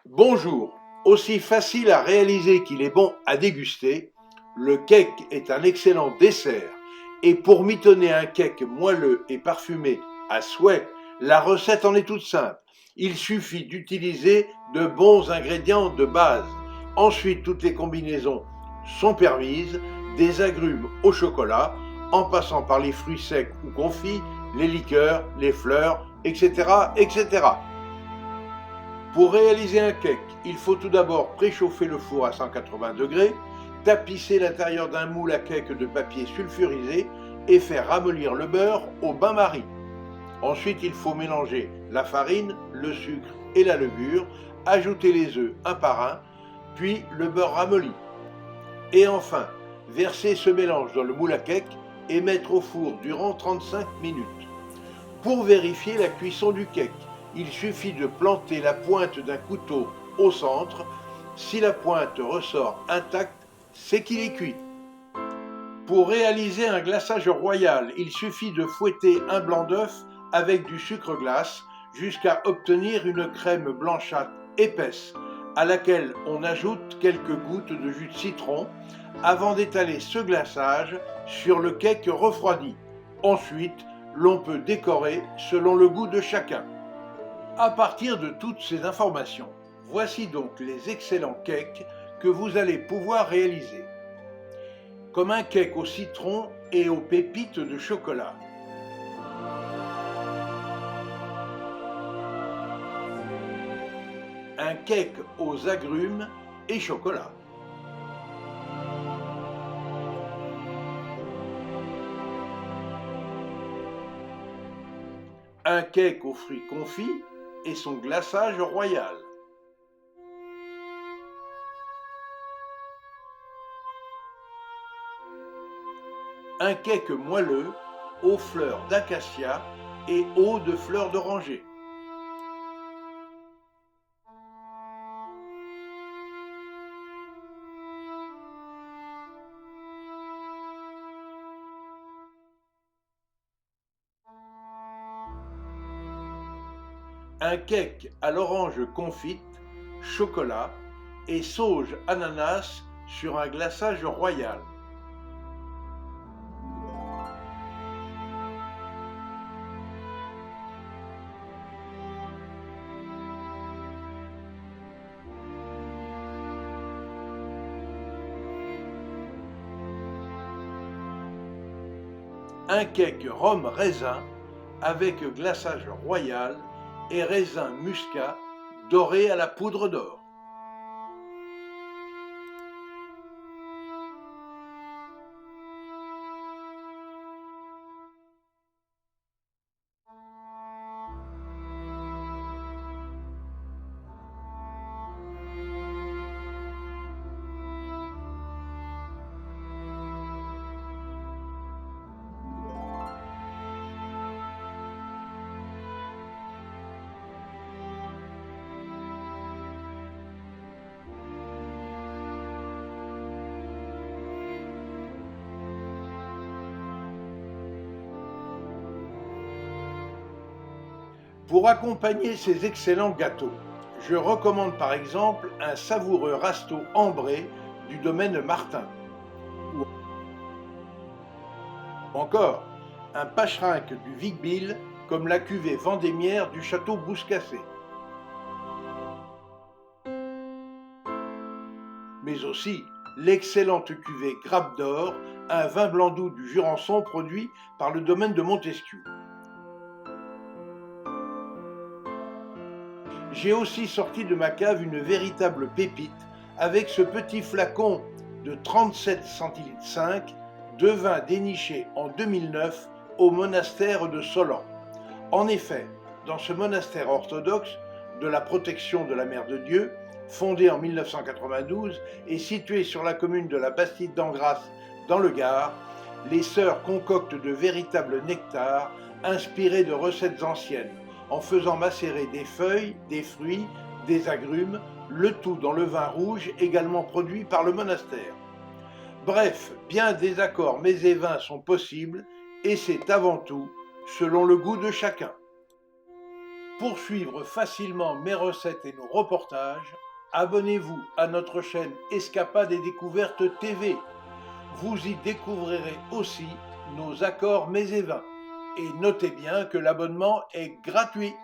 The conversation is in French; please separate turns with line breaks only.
Bonjour. Aussi facile à réaliser qu'il est bon à déguster, le cake est un excellent dessert. Et pour mitonner un cake moelleux et parfumé à souhait, la recette en est toute simple. Il suffit d'utiliser de bons ingrédients de base. Ensuite, toutes les combinaisons sont permises, des agrumes au chocolat, en passant par les fruits secs ou confits, les liqueurs, les fleurs, etc., etc. Pour réaliser un cake, il faut tout d'abord préchauffer le four à 180 degrés, tapisser l'intérieur d'un moule à cake de papier sulfurisé et faire ramollir le beurre au bain-marie. Ensuite, il faut mélanger la farine, le sucre et la levure, ajouter les œufs un par un, puis le beurre ramolli. Et enfin, verser ce mélange dans le moule à cake et mettre au four durant 35 minutes. Pour vérifier la cuisson du cake, il suffit de planter la pointe d'un couteau au centre. Si la pointe ressort intacte, c'est qu'il est cuit. Pour réaliser un glaçage royal, il suffit de fouetter un blanc d'œuf avec du sucre glace jusqu'à obtenir une crème blanchâtre épaisse à laquelle on ajoute quelques gouttes de jus de citron avant d'étaler ce glaçage sur le cake refroidi. Ensuite, l'on peut décorer selon le goût de chacun. À partir de toutes ces informations, voici donc les excellents cakes que vous allez pouvoir réaliser. Comme un cake au citron et aux pépites de chocolat. Un cake aux agrumes et chocolat. Un cake aux fruits confits et son glaçage royal. Un cake moelleux aux fleurs d'acacia et eau de fleurs d'oranger. Un cake à l'orange confite, chocolat et sauge ananas sur un glaçage royal. Un cake rhum raisin avec glaçage royal et raisin muscat doré à la poudre d'or. Pour accompagner ces excellents gâteaux, je recommande par exemple un savoureux rasto ambré du domaine Martin, ou encore un pacherinck du Vic-Bilh comme la cuvée vendémiaire du château Bouscassé, mais aussi l'excellente cuvée Grappe d'Or, un vin blanc doux du Jurançon produit par le domaine de Montesquiou. J'ai aussi sorti de ma cave une véritable pépite avec ce petit flacon de 37 centilitres 5 de vin déniché en 2009 au monastère de Solan. En effet, dans ce monastère orthodoxe de la protection de la Mère de Dieu, fondé en 1992 et situé sur la commune de la Bastide d'Angras dans le Gard, les sœurs concoctent de véritables nectars inspirés de recettes anciennes, en faisant macérer des feuilles, des fruits, des agrumes, le tout dans le vin rouge également produit par le monastère. Bref, bien des accords mets et vins sont possibles, et c'est avant tout selon le goût de chacun. poursuivre facilement mes recettes et nos reportages, abonnez-vous à notre chaîne Escapades et Découvertes TV. Vous y découvrirez aussi nos accords mets et vins. Et notez bien que l'abonnement est gratuit.